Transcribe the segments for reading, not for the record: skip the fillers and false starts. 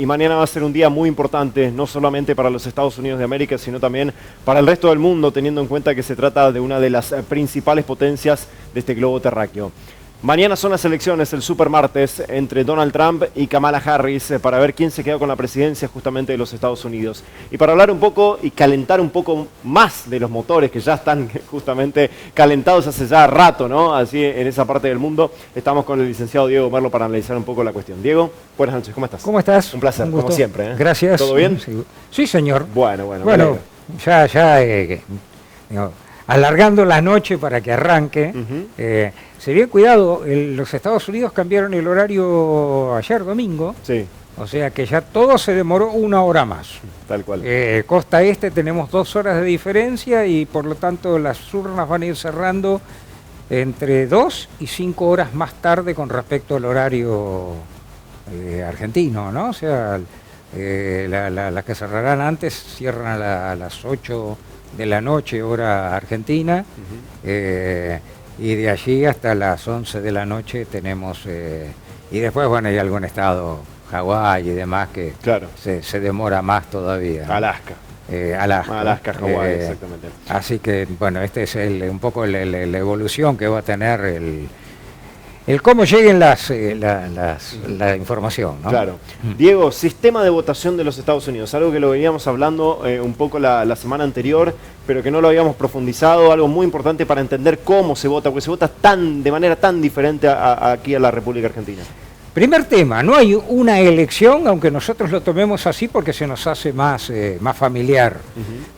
Y mañana va a ser un día muy importante, no solamente para los Estados Unidos de América, sino también para el resto del mundo, teniendo en cuenta que se trata de una de las principales potencias de este globo terráqueo. Mañana son las elecciones, el supermartes, entre Donald Trump y Kamala Harris, para ver quién se queda con la presidencia justamente de los Estados Unidos. Y para hablar un poco y calentar un poco más de los motores, que ya están justamente calentados hace ya rato, ¿no? Así en esa parte del mundo, estamos con el licenciado Diego Merlo para analizar un poco la cuestión. Diego, buenas noches, ¿cómo estás? ¿Cómo estás? Un placer, como siempre. Gracias. ¿Todo bien? Sí, señor. Bueno. Bueno, digo, alargando la noche para que arranque. Se bien cuidado, los Estados Unidos cambiaron el horario ayer domingo. Sí. O sea que ya todo se demoró 1 hora más. Tal cual. Costa Este tenemos 2 horas de diferencia y por lo tanto las urnas van a ir cerrando entre 2 y 5 horas más tarde con respecto al horario argentino, ¿no? O sea, las que cerrarán antes cierran a las 8 de la noche, hora argentina, y de allí hasta las 11 de la noche tenemos, y después, bueno, hay algún estado, Hawái y demás, que claro, se demora más todavía, ¿no? Alaska. Alaska, Hawái, exactamente. Así que, bueno, este es un poco la evolución que va a tener el cómo lleguen la información, ¿no? Claro. Diego, sistema de votación de los Estados Unidos, algo que lo veníamos hablando un poco la semana anterior, pero que no lo habíamos profundizado, algo muy importante para entender cómo se vota, porque se vota de manera tan diferente aquí a la República Argentina. Primer tema, no hay una elección, aunque nosotros lo tomemos así porque se nos hace más familiar.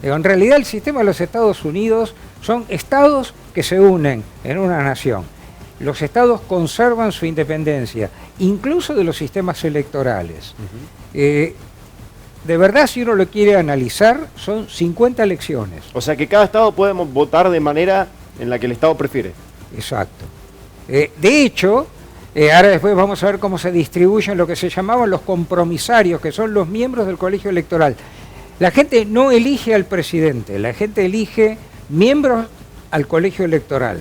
En realidad el sistema de los Estados Unidos son estados que se unen en una nación. Los estados conservan su independencia, incluso de los sistemas electorales. De verdad, si uno lo quiere analizar, son 50 elecciones. O sea que cada estado puede votar de manera en la que el estado prefiere. Exacto. De hecho, ahora después vamos a ver cómo se distribuyen lo que se llamaban los compromisarios, que son los miembros del colegio electoral. La gente no elige al presidente, la gente elige miembros al colegio electoral.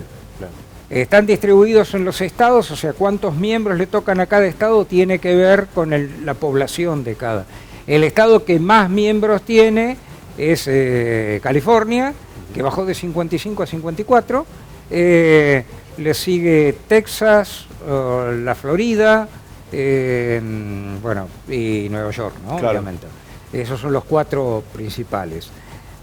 Están distribuidos en los estados, o sea, cuántos miembros le tocan a cada estado tiene que ver con la población de cada. El estado que más miembros tiene es California, que bajó de 55 a 54. Le sigue Texas, la Florida, bueno, y Nueva York, ¿no? Claro. Obviamente. Esos son los 4 principales.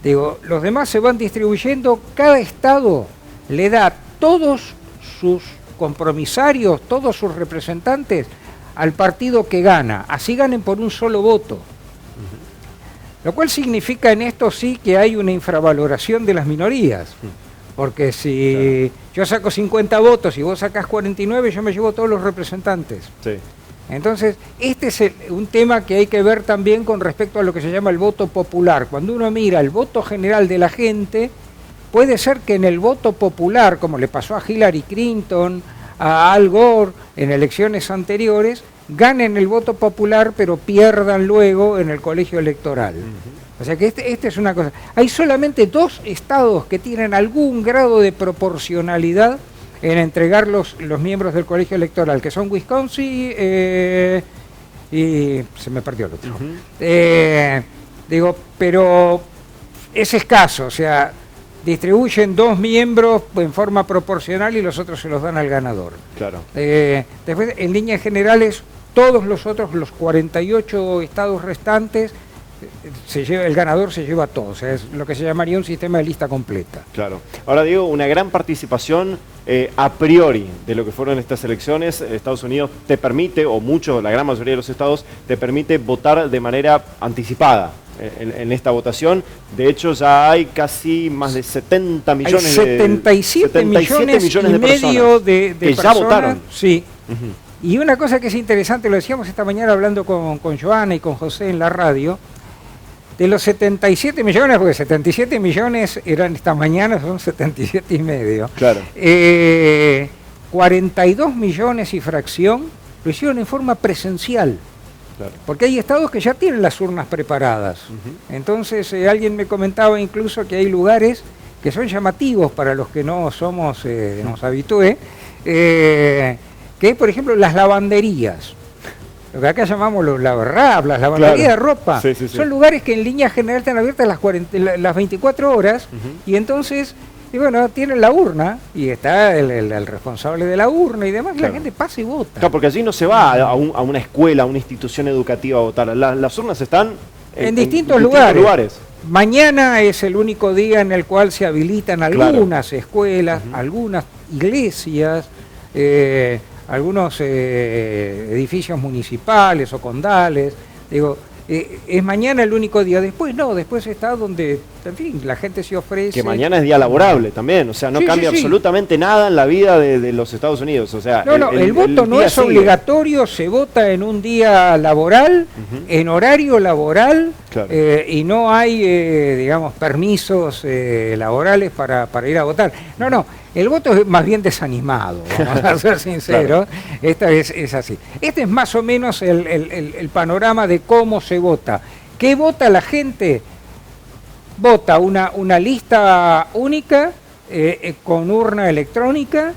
Digo, los demás se van distribuyendo, cada estado le da todos sus compromisarios, todos sus representantes al partido que gana, así ganen por un solo voto. Lo cual significa en esto sí que hay una infravaloración de las minorías, porque si yo saco 50 votos y vos sacás 49, yo me llevo todos los representantes. Sí. Entonces, este es un tema que hay que ver también con respecto a lo que se llama el voto popular. Cuando uno mira el voto general de la gente, puede ser que en el voto popular, como le pasó a Hillary Clinton, a Al Gore en elecciones anteriores, ganen el voto popular pero pierdan luego en el colegio electoral. O sea que este es una cosa. Hay solamente 2 estados que tienen algún grado de proporcionalidad en entregar los miembros del colegio electoral, que son Wisconsin y se me perdió el otro. Digo, pero es escaso, o sea, distribuyen 2 miembros en forma proporcional y los otros se los dan al ganador. Claro. Después, en líneas generales, todos los otros, los 48 estados restantes, el ganador se lleva todo. O sea, es lo que se llamaría un sistema de lista completa. Claro. Ahora digo, una gran participación a priori de lo que fueron estas elecciones. Estados Unidos te permite, o la gran mayoría de los estados, te permite votar de manera anticipada. En esta votación, de hecho ya hay casi más de 70 millones, hay 77 millones y de medio de que personas, ya votaron. Sí. Y una cosa que es interesante, lo decíamos esta mañana hablando con Joana y con José en la radio, de los 77 millones, porque 77 millones eran esta mañana, son 77 y medio. Claro. 42 millones y fracción lo hicieron en forma presencial. Claro. Porque hay estados que ya tienen las urnas preparadas. Entonces alguien me comentaba incluso que hay lugares que son llamativos para los que no somos, nos habitué, que por ejemplo las lavanderías. lo que acá llamamos los lavarrablas, la lavandería de ropa. Sí, sí, sí. Son lugares que en línea general están abiertas las 24 horas y entonces, y bueno, tienen la urna y está el responsable de la urna y demás, y la gente pasa y vota. Claro, porque allí no se va a una escuela, a una institución educativa a votar. Las urnas están en distintos lugares. Mañana es el único día en el cual se habilitan algunas escuelas, algunas iglesias, algunos edificios municipales o condales. Digo, es mañana el único día. Después no, después está donde, en fin, la gente se ofrece. Que mañana es día laborable también, o sea, no cambia absolutamente nada en la vida de los Estados Unidos. O sea, el voto no es obligatorio, se vota en un día laboral, en horario laboral, y no hay, digamos, permisos laborales para ir a votar. No, el voto es más bien desanimado, vamos a ser sinceros. Esta es así. Este es más o menos el panorama de cómo se vota. ¿Qué vota la gente? Vota una lista única con urna electrónica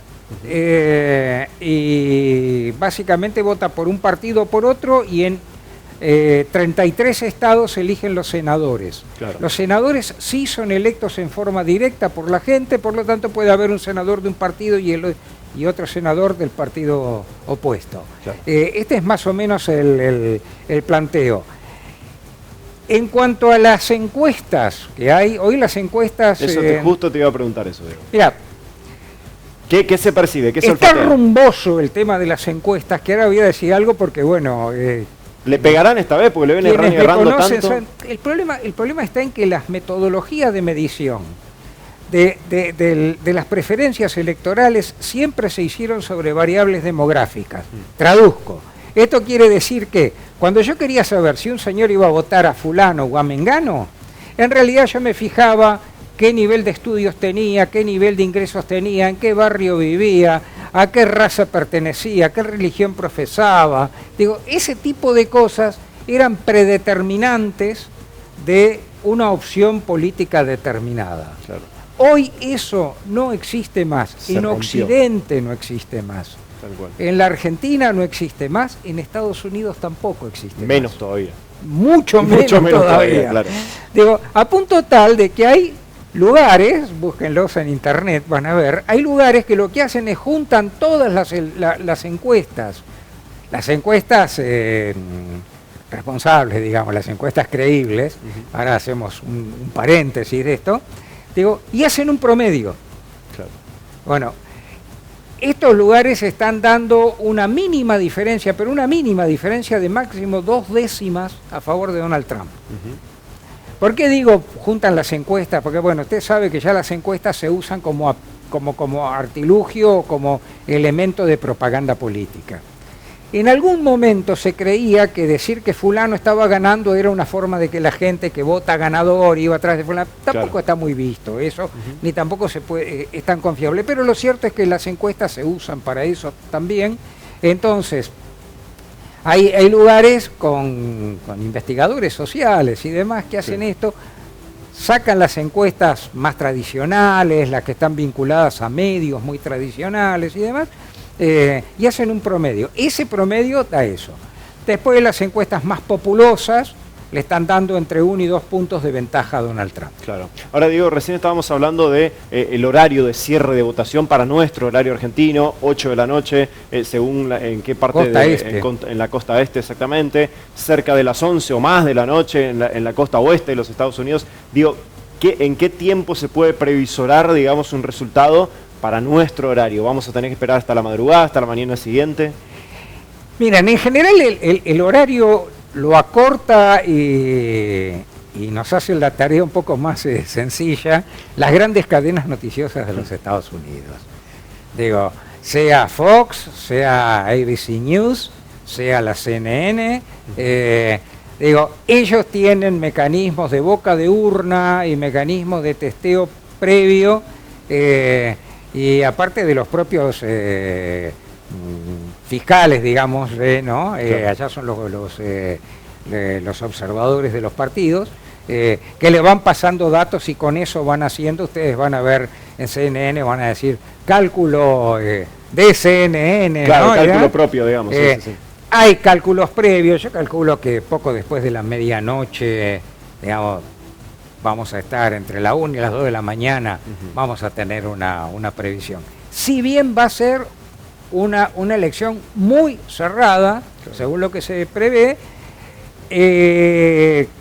y básicamente vota por un partido o por otro y en 33 estados eligen los senadores. Los senadores sí son electos en forma directa por la gente, por lo tanto puede haber un senador de un partido y otro senador del partido opuesto. Este es más o menos el planteo. En cuanto a las encuestas que hay, hoy las encuestas... Eso justo te iba a preguntar eso, Diego. Mira, ¿qué se percibe? ¿Qué se está rumboso el tema de las encuestas, que ahora voy a decir algo porque, bueno... ¿Le pegarán esta vez? Porque le ven errando tanto. El problema está en que las metodologías de medición de las preferencias electorales siempre se hicieron sobre variables demográficas. Traduzco. Esto quiere decir que cuando yo quería saber si un señor iba a votar a fulano o a mengano, en realidad yo me fijaba qué nivel de estudios tenía, qué nivel de ingresos tenía, en qué barrio vivía, a qué raza pertenecía, a qué religión profesaba. Digo, ese tipo de cosas eran predeterminantes de una opción política determinada. Hoy eso no existe más, en Occidente no existe más. En la Argentina no existe más, en Estados Unidos tampoco existe menos más. Todavía. Mucho menos todavía. Claro. Digo, a punto tal de que hay lugares, búsquenlos en internet, van a ver, hay lugares que lo que hacen es juntan todas las encuestas, responsables, digamos, las encuestas creíbles, ahora hacemos un paréntesis de esto, digo, y hacen un promedio. Bueno, estos lugares están dando una mínima diferencia, pero una mínima diferencia de máximo 2 décimas a favor de Donald Trump. ¿Por qué digo juntan las encuestas? Porque bueno, usted sabe que ya las encuestas se usan como artilugio o como elemento de propaganda política. En algún momento se creía que decir que fulano estaba ganando era una forma de que la gente que vota ganador iba atrás de fulano. Tampoco está muy visto eso, ni tampoco es tan confiable. Pero lo cierto es que las encuestas se usan para eso también. Entonces, hay lugares con investigadores sociales y demás que hacen esto, sacan las encuestas más tradicionales, las que están vinculadas a medios muy tradicionales y demás, y hacen un promedio. Ese promedio da eso. Después las encuestas más populosas le están dando entre 1 y 2 puntos de ventaja a Donald Trump. Claro. Ahora, Diego, recién estábamos hablando de el horario de cierre de votación para nuestro horario argentino, 8 de la noche, según en qué parte en la costa este exactamente, cerca de las 11 o más de la noche en la costa oeste de los Estados Unidos. Digo, ¿en qué tiempo se puede previsorar, digamos, un resultado para nuestro horario? ¿Vamos a tener que esperar hasta la madrugada, hasta la mañana siguiente? Miren, en general el horario lo acorta y nos hace la tarea un poco más sencilla las grandes cadenas noticiosas de los Estados Unidos. Digo, sea Fox, sea ABC News, sea la CNN, digo, ellos tienen mecanismos de boca de urna y mecanismos de testeo previo, y aparte de los propios fiscales, digamos, ¿no? Allá son los observadores de los partidos, que le van pasando datos y con eso van haciendo, ustedes van a ver en CNN, van a decir cálculo de CNN, claro, ¿no? cálculo propio, digamos. Sí. Hay cálculos previos, yo calculo que poco después de la medianoche, digamos, vamos a estar entre la 1 y las 2 de la mañana, vamos a tener una previsión. Si bien va a ser una elección muy cerrada, según lo que se prevé,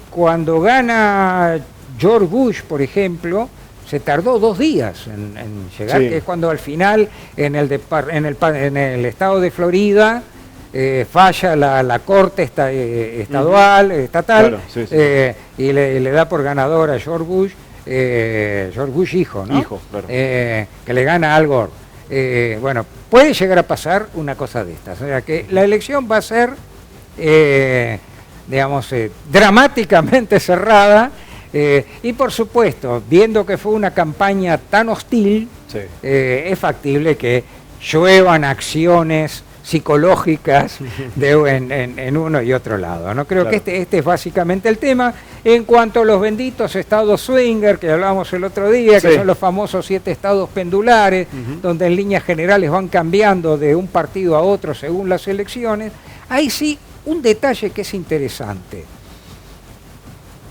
cuando gana George Bush, por ejemplo, se tardó 2 días en llegar, que es cuando al final en el estado de Florida falla la corte estatal, Claro, y le da por ganador a George Bush hijo, ¿no? Hijo, claro. Que le gana a Al Gore. Bueno, puede llegar a pasar una cosa de estas, o sea que la elección va a ser, digamos, dramáticamente cerrada. Y por supuesto, viendo que fue una campaña tan hostil, es factible que lluevan acciones psicológicas en uno y otro lado, ¿no? Creo que este es básicamente el tema. En cuanto a los benditos estados swinger, que hablábamos el otro día, que son los famosos 7 estados pendulares, donde en líneas generales van cambiando de un partido a otro según las elecciones, hay sí un detalle que es interesante.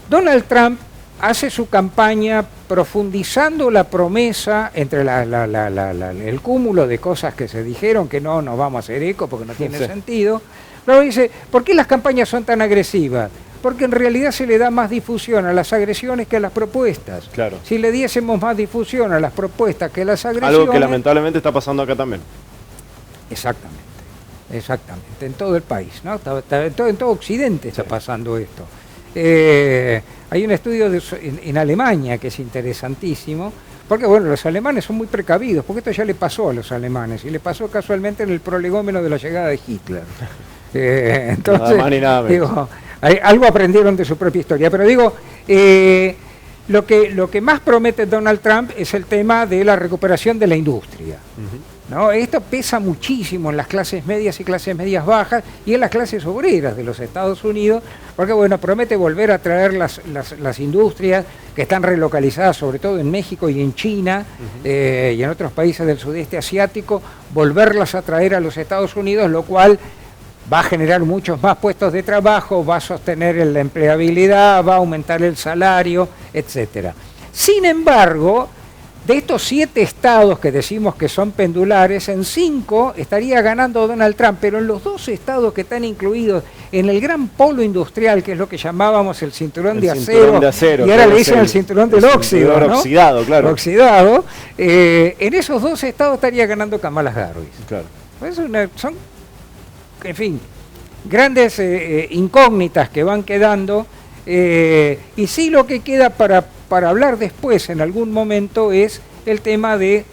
Donald Trump hace su campaña profundizando la promesa entre el cúmulo de cosas que se dijeron, que no nos vamos a hacer eco porque no tiene sentido. Luego dice, ¿por qué las campañas son tan agresivas? Porque en realidad se le da más difusión a las agresiones que a las propuestas. Claro. Si le diésemos más difusión a las propuestas que a las agresiones... Algo que lamentablemente está pasando acá también. Exactamente, en todo el país, ¿no? En todo Occidente está pasando esto. Hay un estudio en Alemania que es interesantísimo, porque bueno, los alemanes son muy precavidos, porque esto ya le pasó a los alemanes, y le pasó casualmente en el prolegómeno de la llegada de Hitler. Entonces, nada más ni nada menos. Digo, algo aprendieron de su propia historia, pero digo, lo que más promete Donald Trump es el tema de la recuperación de la industria. ¿No? Esto pesa muchísimo en las clases medias y clases medias bajas y en las clases obreras de los Estados Unidos, porque bueno, promete volver a traer las industrias que están relocalizadas sobre todo en México y en China y en otros países del sudeste asiático, volverlas a traer a los Estados Unidos, lo cual va a generar muchos más puestos de trabajo, va a sostener la empleabilidad, va a aumentar el salario, etcétera. Sin embargo, de estos 7 estados que decimos que son pendulares, en 5 estaría ganando Donald Trump, pero en los 2 estados que están incluidos en el gran polo industrial, que es lo que llamábamos el cinturón de acero, y ahora le dicen el cinturón del óxido, ¿no? Oxidado, claro. Oxidado, en esos 2 estados estaría ganando Kamala Harris. Claro. Son, en fin, grandes incógnitas que van quedando, y sí lo que queda para hablar después en algún momento es el tema de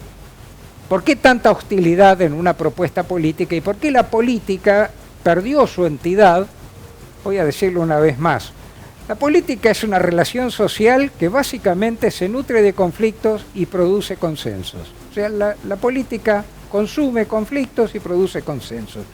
por qué tanta hostilidad en una propuesta política y por qué la política perdió su entidad. Voy a decirlo una vez más. La política es una relación social que básicamente se nutre de conflictos y produce consensos. O sea, la política consume conflictos y produce consensos.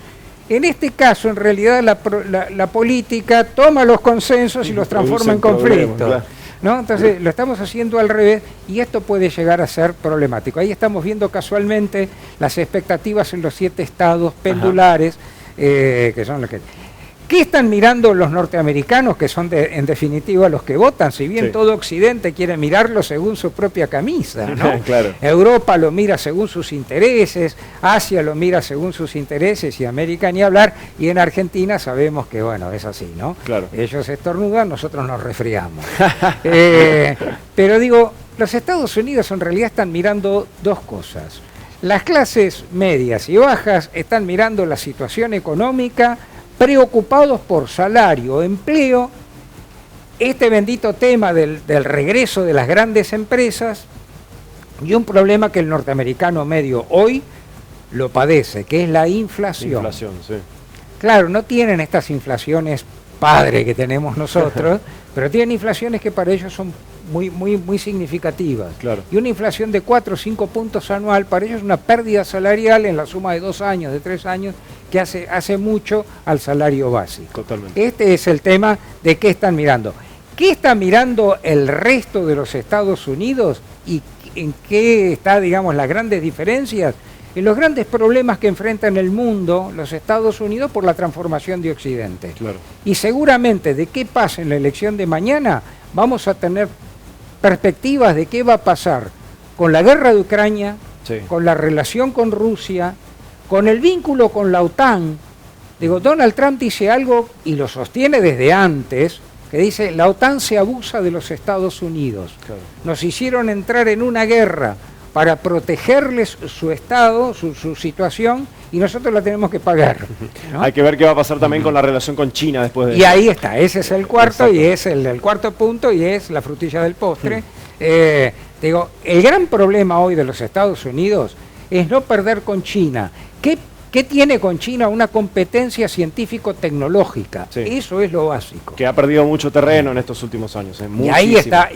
En este caso, en realidad, la política toma los consensos y los transforma en conflictos. ¿No? Entonces lo estamos haciendo al revés y esto puede llegar a ser problemático. Ahí estamos viendo casualmente las expectativas en los 7 estados pendulares, que son los que... ¿Qué están mirando los norteamericanos, que son en definitiva los que votan? Si bien todo Occidente quiere mirarlo según su propia camisa, ¿no? Claro. Europa lo mira según sus intereses, Asia lo mira según sus intereses y América ni hablar, y en Argentina sabemos que, bueno, es así, ¿no? Claro. Ellos estornudan, nosotros nos resfriamos. Pero digo, los Estados Unidos en realidad están mirando 2 cosas. Las clases medias y bajas están mirando la situación económica, preocupados por salario, empleo, este bendito tema del regreso de las grandes empresas y un problema que el norteamericano medio hoy lo padece, que es la inflación. Claro, no tienen estas inflaciones padre que tenemos nosotros, pero tienen inflaciones que para ellos son muy significativas. Claro. Y una inflación de 4 o 5 puntos anual para ellos es una pérdida salarial en la suma de 2 años, de 3 años, que hace mucho al salario básico. Totalmente. Este es el tema de qué están mirando. ¿Qué está mirando el resto de los Estados Unidos y en qué está, digamos, las grandes diferencias? en los grandes problemas que enfrentan el mundo, los Estados Unidos, por la transformación de Occidente. Claro. Y seguramente de qué pasa en la elección de mañana, vamos a tener perspectivas de qué va a pasar con la guerra de Ucrania, Sí. con la relación con Rusia, con el vínculo con la OTAN. Digo, Donald Trump dice algo, y lo sostiene desde antes, que dice, la OTAN se abusa de los Estados Unidos. Claro. Nos hicieron entrar en una guerra para protegerles su estado, su situación, y nosotros la tenemos que pagar, ¿no? Hay que ver qué va a pasar también con la relación con China después de Y ahí está, ese es el cuarto, Exacto. y es el cuarto punto, y es la frutilla del postre. Digo, el gran problema hoy de los Estados Unidos es no perder con China. ¿Qué tiene con China? Una competencia científico-tecnológica. Sí. Eso es lo básico. Que ha perdido mucho terreno en estos últimos años. Y ahí está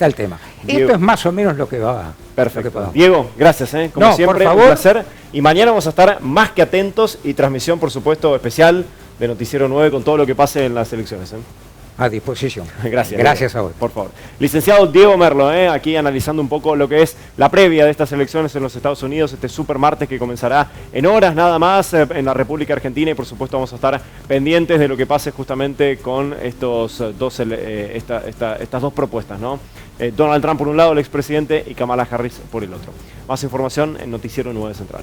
el tema. Diego. Esto es más o menos lo que va. Perfecto. Lo que va. Diego, gracias, como No, siempre, por favor. un placer. Y mañana vamos a estar más que atentos y transmisión, por supuesto, especial de Noticiero 9 con todo lo que pase en las elecciones. A disposición. Gracias. Gracias Diego, a vos. por favor. Licenciado Diego Merlo, aquí analizando un poco lo que es la previa de estas elecciones en los Estados Unidos, este super martes que comenzará en horas nada más en la República Argentina, y por supuesto vamos a estar pendientes de lo que pase justamente con estos estas dos propuestas, ¿no? Donald Trump por un lado, el expresidente, y Kamala Harris por el otro. Más información en Noticiero 9 Central.